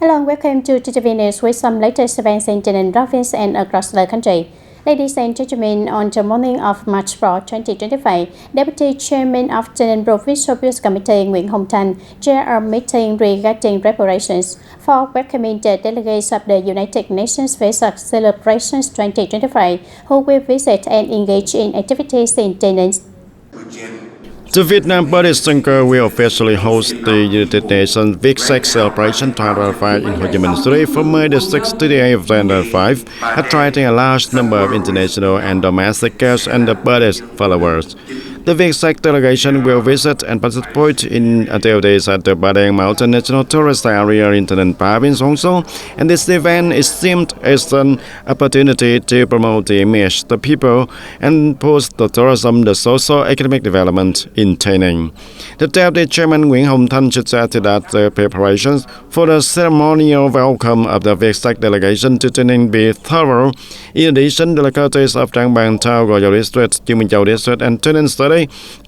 Hello and welcome to TTVNEWS with some latest events in TayNinhTV province and across the country. Ladies and gentlemen, on the morning of March 4, 2025, Deputy Chairman of TayNinhTV Provincial Peace Committee Nguyễn Hồng Thanh chaired a meeting regarding preparations for welcoming the delegates of the United Nations Vesak Celebrations 2025 who will visit and engage in activities in TayNinhTV. The Vietnam Buddhist Center will officially host the United Nations Vesak Celebration 2025 in Ho Chi Minh City from May the 6th to the 8th of 2025, attracting a large number of international and domestic guests and the Buddhist followers. The Vesak delegation will visit and participate in activities at the Ba Mountain National Tourist Area in TayNinhTV province also, and this event is themed as an opportunity to promote the image, the people, and boost the tourism, the socio-economic development in TayNinhTV. The Deputy Chairman Nguyễn Hồng Thanh said that the preparations for the ceremonial welcome of the Vesak delegation to TayNinhTV be thorough. In addition, the localities of Trang Bang Thao, Gò Dầu District, Chư Minh Châu District, and TayNinhTV Study,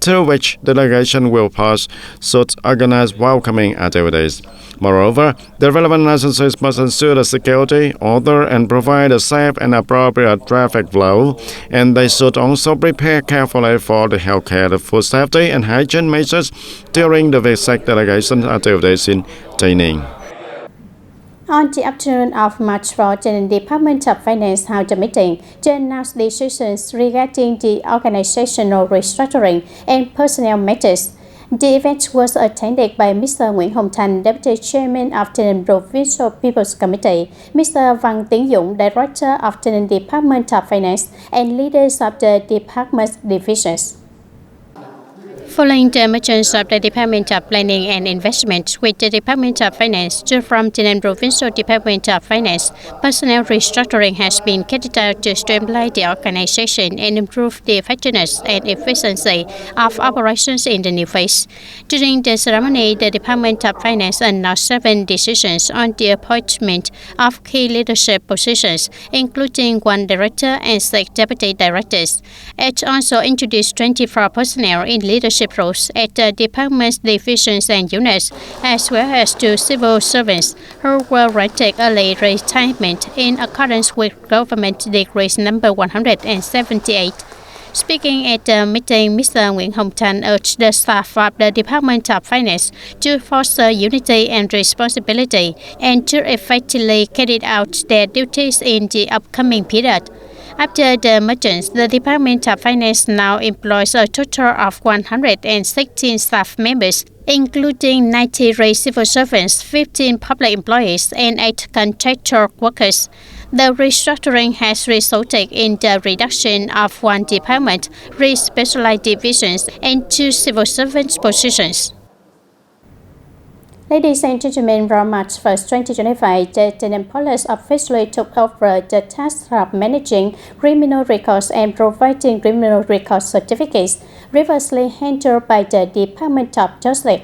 through which the delegation will pass, should organize welcoming activities. Moreover, the relevant licenses must ensure the security, order, and provide a safe and appropriate traffic flow, and they should also prepare carefully for the healthcare, the food safety, and hygiene measures during the Vesak delegation activities in TayNinhTV. On the afternoon of March 4, the Department of Finance held a meeting to announce decisions regarding the organizational restructuring and personnel matters. The event was attended by Mr. Nguyễn Hồng Thanh, Deputy Chairman of TayNinhTV Provincial People's Committee, Mr. Văn Tiến Dũng, Director of TayNinhTV Department of Finance, and leaders of the department's divisions. Following the emergence of the Department of Planning and Investment with the Department of Finance, from TayNinhTV Provincial Department of Finance, personnel restructuring has been carried out to streamline the organization and improve the effectiveness and efficiency of operations in the new phase. During the ceremony, the Department of Finance announced 7 decisions on the appointment of key leadership positions, including 1 director and 6 deputy directors. It also introduced 24 personnel in leadership roles at the department's divisions and units, as well as 2 civil servants who will take early retirement in accordance with Government Decree number 178. Speaking at the meeting, Mr. Nguyễn Hồng Thanh urged the staff of the Department of Finance to foster unity and responsibility and to effectively carry out their duties in the upcoming period. After the emergence, the Department of Finance now employs a total of 116 staff members, including 93 civil servants, 15 public employees, and 8 contractor workers. The restructuring has resulted in the reduction of 1 department, 3 specialized divisions, and 2 civil servants positions. Ladies and gentlemen, from March 1, 2025, the TayNinhTV Police officially took over the task of managing criminal records and providing criminal record certificates, previously handled by the Department of Justice.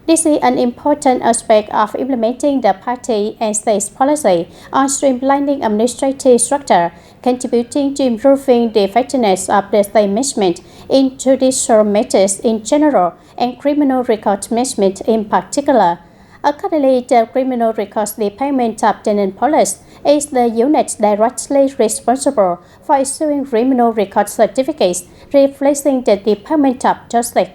This is an important aspect of implementing the party and state policy on streamlining administrative structure, contributing to improving the effectiveness of the state management in judicial matters in general and criminal record management in particular. Accordingly, the Criminal Records Department of TayNinhTV Police is the unit directly responsible for issuing criminal record certificates, replacing the Department of Justice.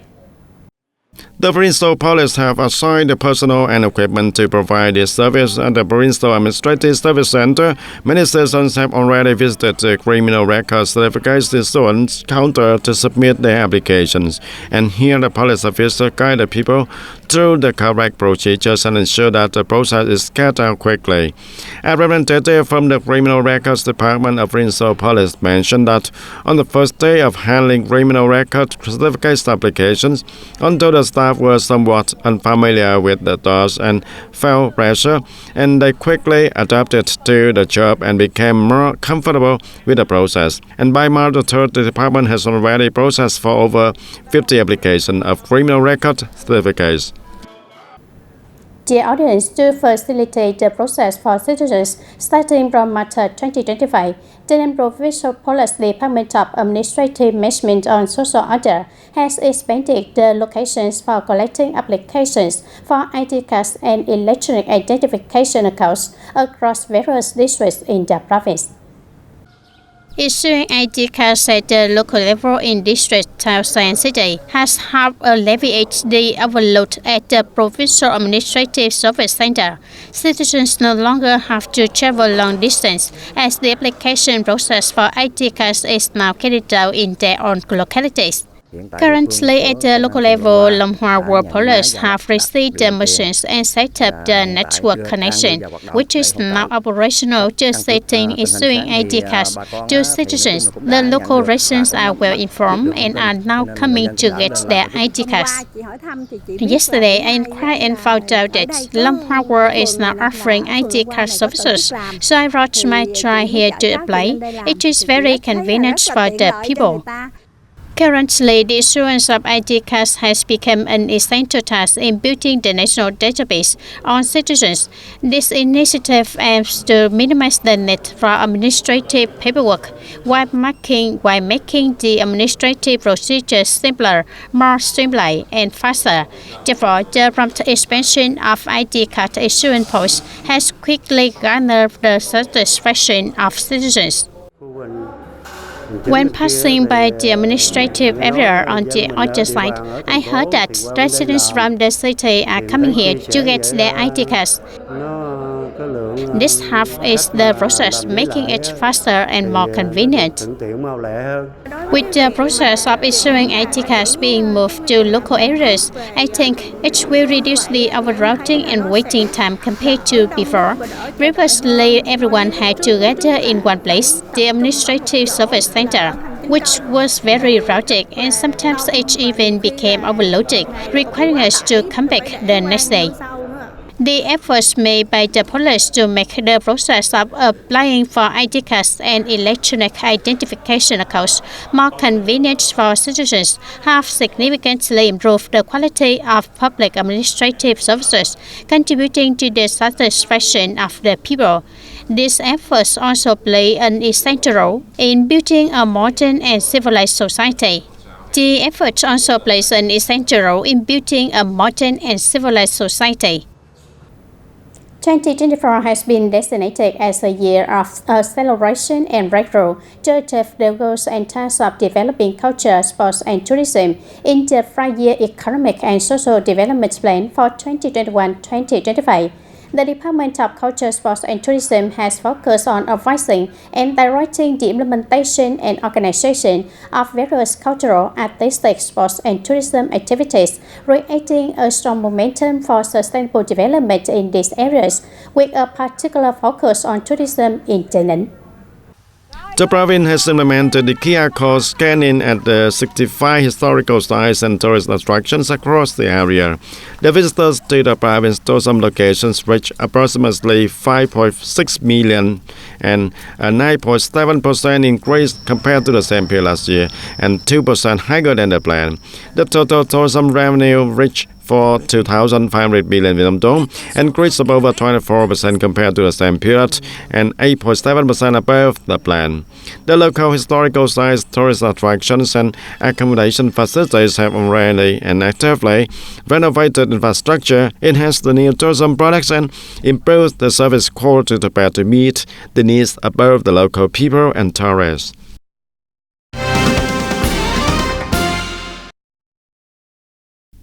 The Provincial Police have assigned the personnel and equipment to provide this service at the Provincial Administrative Service Center. Many citizens have already visited the Criminal Record Certificates issuance counter to submit their applications, and here the police officer guide the people through the correct procedures and ensure that the process is carried out quickly. A representative from the Criminal Records Department of Provincial Police mentioned that on the first day of handling criminal record certificates applications, although the staff were somewhat unfamiliar with the task and felt pressure, and they quickly adapted to the job and became more comfortable with the process. And by March 3rd, the department has already processed for over 50 applications of criminal record certificates. Dear audience, to facilitate the process for citizens starting from March 2025, the Provincial Police Department of Administrative Management on Social Order has expanded the locations for collecting applications for ID cards and electronic identification accounts across various districts in the province. Issuing ID cards at the local level in district, towns and city has helped alleviate the overload at the Provincial Administrative Service Center. Citizens no longer have to travel long distance as the application process for ID cards is now carried out in their own localities. Currently, at the local level, Long Hoa World Police have received the machines and set up the network connection, which is now operational, just setting issuing ID cards to citizens. The local residents are well informed and are now coming to get their ID cards. Yesterday, I inquired and found out that Long Hoa World is now offering ID card services, so I brought my child here to apply. It is very convenient for the people. Currently, the issuance of ID cards has become an essential task in building the national database on citizens. This initiative aims to minimize the need for administrative paperwork while making the administrative procedures simpler, more streamlined, and faster. Therefore, the prompt expansion of ID card issuance posts has quickly garnered the satisfaction of citizens. When passing by the administrative area on the other side, I heard that residents from the city are coming here to get their ID cards. This half-is the process, making it faster and more convenient. With the process of issuing ID cards being moved to local areas, I think it will reduce the overrouting and waiting time compared to before. Previously, everyone had to gather in one place, the Administrative Service Center, which was very chaotic, and sometimes it even became overloaded, requiring us to come back the next day. The efforts made by the police to make the process of applying for ID cards and electronic identification accounts more convenient for citizens have significantly improved the quality of public administrative services, contributing to the satisfaction of the people. These efforts also play an essential role in building a modern and civilized society. The effort also plays an essential role in building a modern and civilized society. 2024 has been designated as a year of celebration and breakthrough to achieve the goals and tasks of developing culture, sports, and tourism in the 5-year Economic and Social Development Plan for 2021-2025. The Department of Culture, Sports and Tourism has focused on advising and directing the implementation and organization of various cultural, artistic, sports and tourism activities, creating a strong momentum for sustainable development in these areas, with a particular focus on tourism in TayNinhTV. The province has implemented the QR code scanning at the 65 historical sites and tourist attractions across the area. The visitors to the province tourism locations reach approximately 5.6 million and a 9.7% increase compared to the same period last year and 2% higher than the plan. The total tourism revenue reached for 2,500 billion Vietnam dong, increased above 24% compared to the same period and 8.7% above the plan. The local historical sites, tourist attractions and accommodation facilities have already and actively renovated infrastructure, enhanced the new tourism products and improved the service quality to better meet the needs of both the local people and tourists.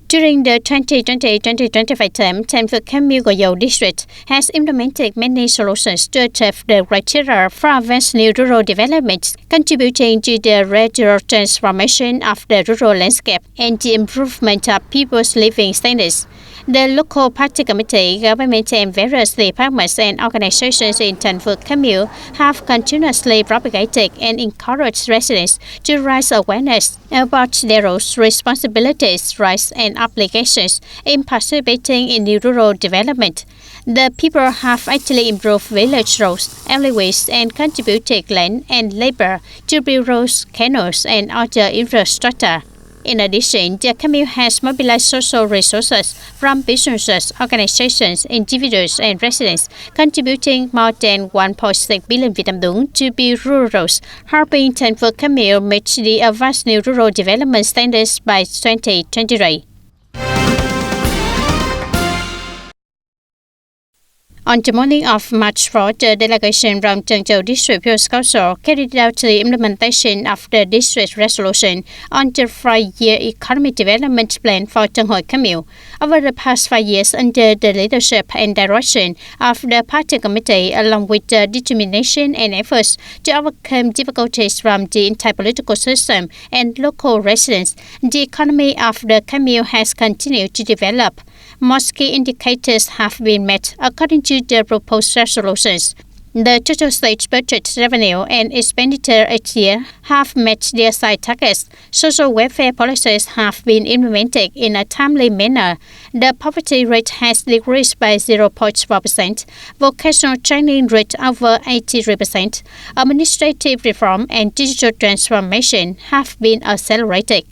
During the 2020-2025 term, Thành Phước Cam Mưu Gò Dầu District has implemented many solutions to achieve the criteria for advanced new rural development, contributing to the gradual transformation of the rural landscape and the improvement of people's living standards. The local party committee, government and various departments and organizations in Thành Phước Cam Mưu have continuously propagated and encouraged residents to raise awareness about their roles, responsibilities, rights and obligations in participating in the rural development. The people have actually improved village roads, alleyways and contributed land and labor to build roads, canals and other infrastructure. In addition, the Camille has mobilized social resources from businesses, organizations, individuals, and residents, contributing more than 1.6 billion Vietnam dong to build rural roads, helping Thành phố Camille meet the advanced new rural development standards by 2023. On the morning of March 4, the delegation from Trân Châu District Youth Council carried out the implementation of the district resolution on the 5-year economic development plan for Trân Hội Camille. Over the past 5 years, under the leadership and direction of the party committee, along with the determination and efforts to overcome difficulties from the entire political system and local residents, the economy of the Camille has continued to develop. Most key indicators have been met according to the proposed resolutions. The total state budget revenue and expenditure each year have met their side targets. Social welfare policies have been implemented in a timely manner. The poverty rate has decreased by 0.4%. Vocational training rate over 83%. Administrative reform and digital transformation have been accelerated.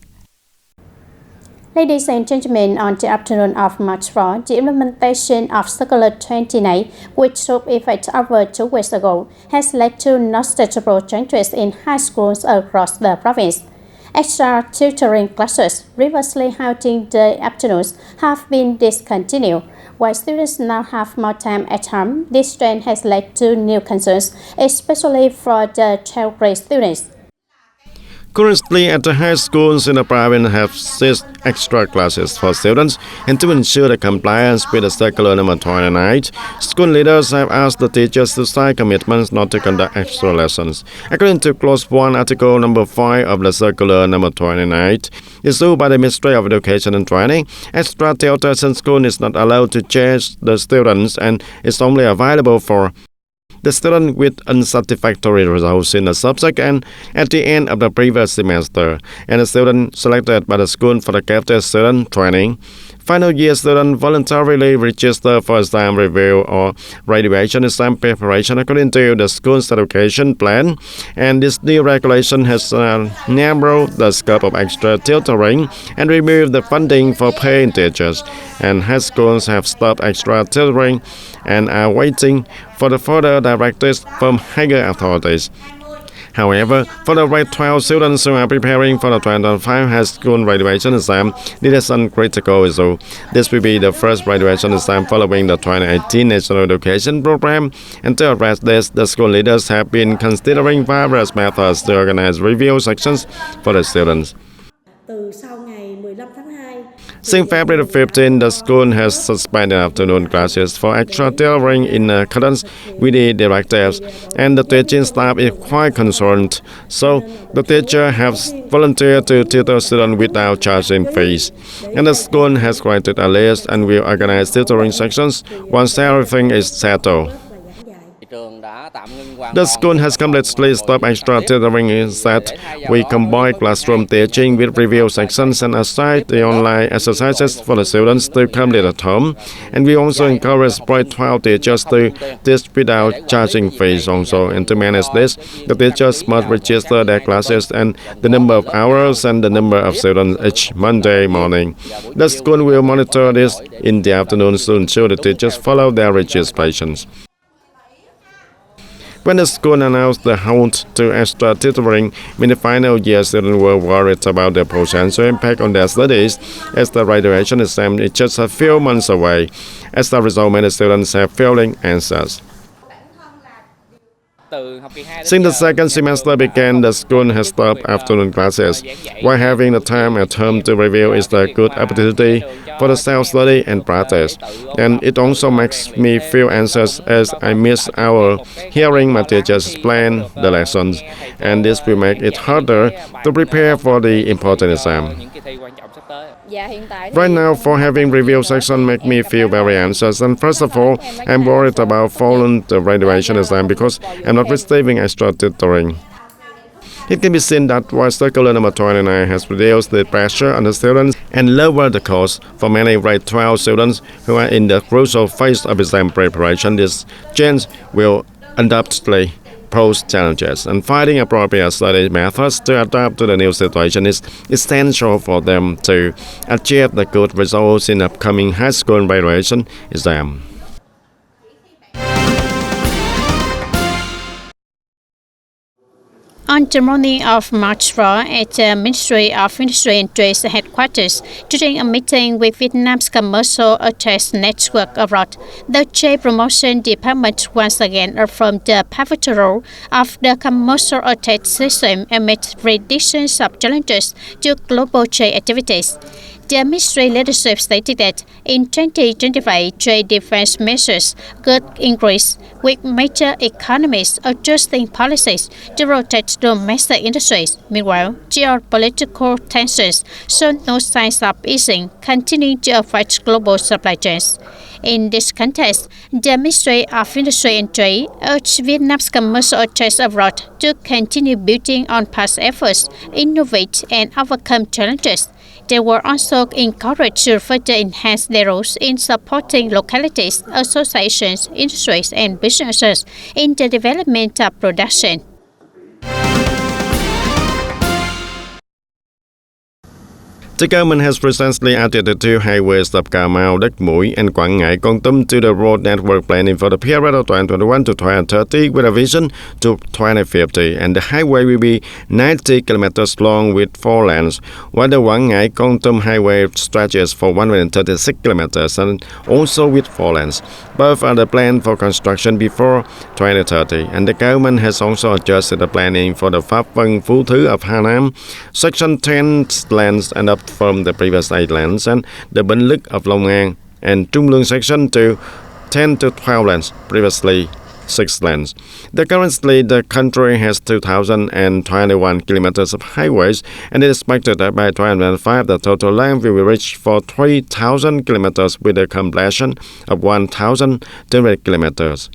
Ladies and gentlemen, on the afternoon of March 4, the implementation of Circular 29, which took effect over 2 weeks ago, has led to noticeable changes in high schools across the province. Extra tutoring classes, previously held in the afternoons, have been discontinued. While students now have more time at home, this trend has led to new concerns, especially for the 12th grade students. Currently, at the high schools in the province have 6 extra classes for students, and to ensure the compliance with the circular number 29, school leaders have asked the teachers to sign commitments not to conduct extra lessons. According to Clause 1, Article number 5 of the circular number 29, issued by the Ministry of Education and Training, extra tutors in school is not allowed to change the students and is only available for the student with unsatisfactory results in the subject and at the end of the previous semester, and the student selected by the school for the gifted student training. Final year students voluntarily register for exam review or graduation exam preparation according to the school's education plan, and this new regulation has narrowed the scope of extra tutoring and removed the funding for paying teachers, and high schools have stopped extra tutoring and are waiting for the further directives from higher authorities. However, for the grade 12 students who are preparing for the 2025 high school graduation exam, this is a critical issue. This will be the first graduation exam following the 2018 National Education Program, and to address this, the school leaders have been considering various methods to organize review sections for the students. Since February 15, the school has suspended afternoon classes for extra tutoring in accordance with the directives, and the teaching staff is quite concerned. So, the teacher has volunteered to tutor students without charging fees. And the school has created a list and will organize tutoring sections once everything is settled. The school has completely stopped extra tutoring instead. We combine classroom teaching with review sections and assign the online exercises for the students to complete at home. And we also encourage grade 12 teachers to teach without charging fees also. And to manage this, the teachers must register their classes and the number of hours and the number of students each Monday morning. The school will monitor this in the afternoon to ensure the teachers follow their registrations. When the school announced the halt to extra tutoring, many final year students were worried about the potential impact on their studies, as the graduation exam is just a few months away. As a result, many students have failing answers. Since the second semester began, the school has stopped afternoon classes. While having the time at home to review is a good opportunity for the self-study and practice. And it also makes me feel anxious as I miss our hearing my teachers explain the lessons, and this will make it harder to prepare for the important exam. Right now, for having review section make me feel very anxious, and first of all, I'm worried about failing the graduation exam because I'm not receiving extra tutoring. It can be seen that while circular number 29 has reduced the pressure on the students and lowered the cost for many grade 12 students who are in the crucial phase of exam preparation, this change will undoubtedly pose challenges, and finding appropriate study methods to adapt to the new situation is essential for them to achieve the good results in upcoming high school graduation exam. On the morning of March 4, at the Ministry of Industry and Trade headquarters, during a meeting with Vietnam's Commercial Affairs Network abroad, the Trade Promotion Department once again affirmed the pivotal role of the commercial affairs system amid reductions of challenges to global trade activities. The ministry leadership stated that in 2025, trade defense measures could increase, with major economies adjusting policies to protect domestic industries. Meanwhile, geopolitical tensions show no signs of easing, continuing to affect global supply chains. In this context, the Ministry of Industry and Trade urged Vietnam's commercial affairs abroad to continue building on past efforts, innovate and overcome challenges. They were also encouraged to further enhance their roles in supporting localities, associations, industries, and businesses in the development of production. The government has recently added the two highways of Cà Mau, Đất Mũi, and Quảng Ngãi, Kon Tum to the road network planning for the period of 2021 to 2030 with a vision to 2050, and the highway will be 90 kilometers long with 4 lanes, while the Quảng Ngãi Kon Tum highway stretches for 136 kilometers and also with 4 lanes. Both are the plan for construction before 2030, and the government has also adjusted the planning for the Pháp Vân Phú Thứ of Hà Nam, section 10 lanes and up from the previous 8 lanes, and the Bến Lức of Long An and Trung Lương section to 10 to 12 lanes, previously 6 lanes. Currently, the country has 2,021 kilometers of highways, and it is expected that by 2025 the total length will reach for 3,000 kilometers with a completion of 1,200 kilometers.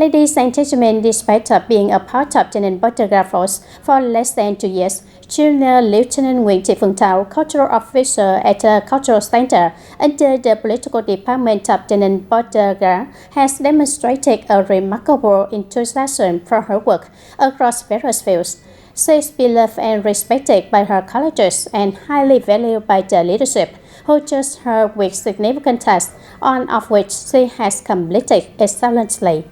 Ladies and gentlemen, despite being a part of TayNinhTV force for less than 2 years, Junior Lieutenant Nguyễn Thị Phương Thảo, cultural officer at the Cultural Center under the Political Department of TayNinhTV, has demonstrated a remarkable enthusiasm for her work across various fields. She is beloved and respected by her colleagues and highly valued by the leadership, who trust her with significant tasks, all of which she has completed excellently.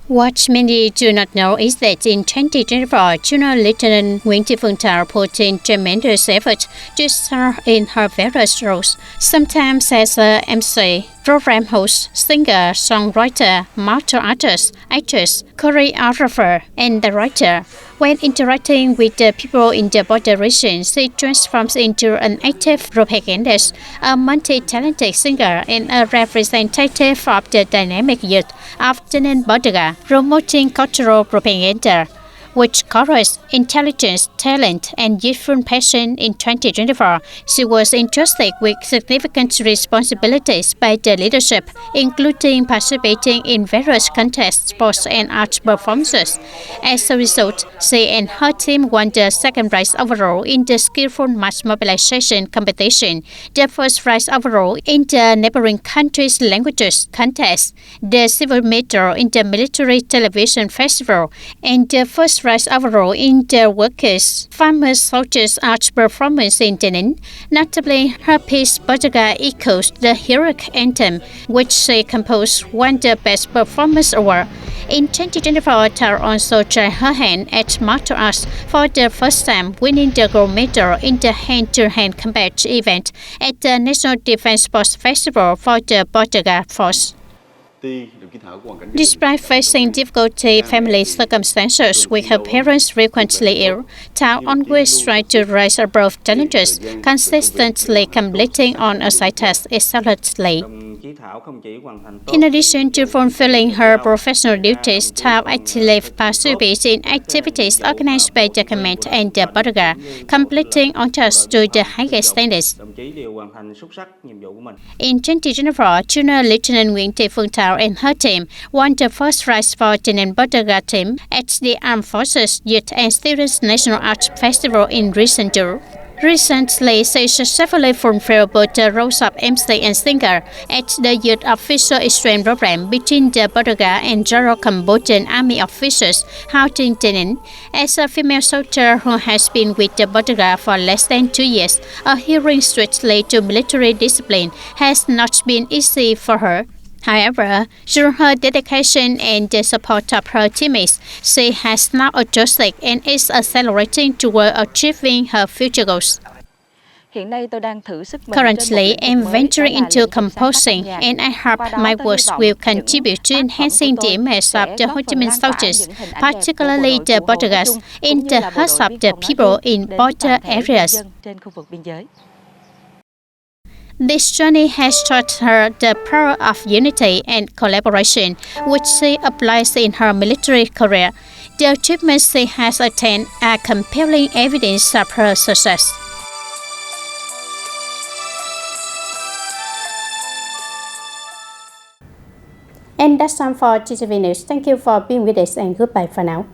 What many do not know is that in 2024, Junior Lieutenant Nguyễn Thị Phương Thảo put in tremendous effort to star in her various roles, sometimes as a MC, program host, singer, songwriter, martial artist, actress, choreographer, and director. When interacting with the people in the border region, she transforms into an active propagandist, a multi-talented singer, and a representative of the dynamic youth of TayNinhTV, promoting cultural propaganda. With courage, intelligence, talent, and youthful passion in 2024, she was entrusted with significant responsibilities by the leadership, including participating in various contests, sports, and art performances. As a result, she and her team won the second prize overall in the Skillful Mass Mobilization competition, the first prize overall in the neighboring countries' languages contest, the silver medal in the Military Television Festival, and the first prize overall in the Workers' Farmers Soldiers Art performance in TayNinh. Notably, her piece Bottega echoes the heroic anthem, which she composed, won the Best Performance Award. In 2024, Thảo also tried her hand at martial arts for the first time, winning the gold medal in the hand-to-hand combat event at the National Defense Sports Festival for the Bottega Force. Despite facing difficult family circumstances with her parents frequently ill, Thảo always tried to rise above challenges, consistently completing on-assigned tasks excellently. In addition to fulfilling her professional duties, Thảo actively participates in activities organized by the command and the Bottega, completing on tasks to the highest standards. In 2024, Junior Lieutenant Nguyễn Thị Phương Thảo and her team won the first prize for TayNinhTV team at the Armed Forces Youth and Students National Arts Festival in recent years. recently she successfully fulfilled both the roles of MC and singer at the Youth Officer Exchange Program between the Portugal and General Cambodian Army officers held in TayNinhTV. As a female soldier who has been with the Portugal for less than 2 years, adhering strictly to military discipline has not been easy for her. However, through her dedication and the support of her teammates, she has now adjusted and is accelerating toward achieving her future goals. Currently, I'm venturing into composing, and I hope my works will contribute to enhancing the image of the Ho Chi Minh soldiers, particularly the Portuguese, in the hearts of the people in border areas. This journey has taught her the power of unity and collaboration, which she applies in her military career. The achievements she has attained are compelling evidence of her success. And that's all for TTV News. Thank you for being with us and goodbye for now.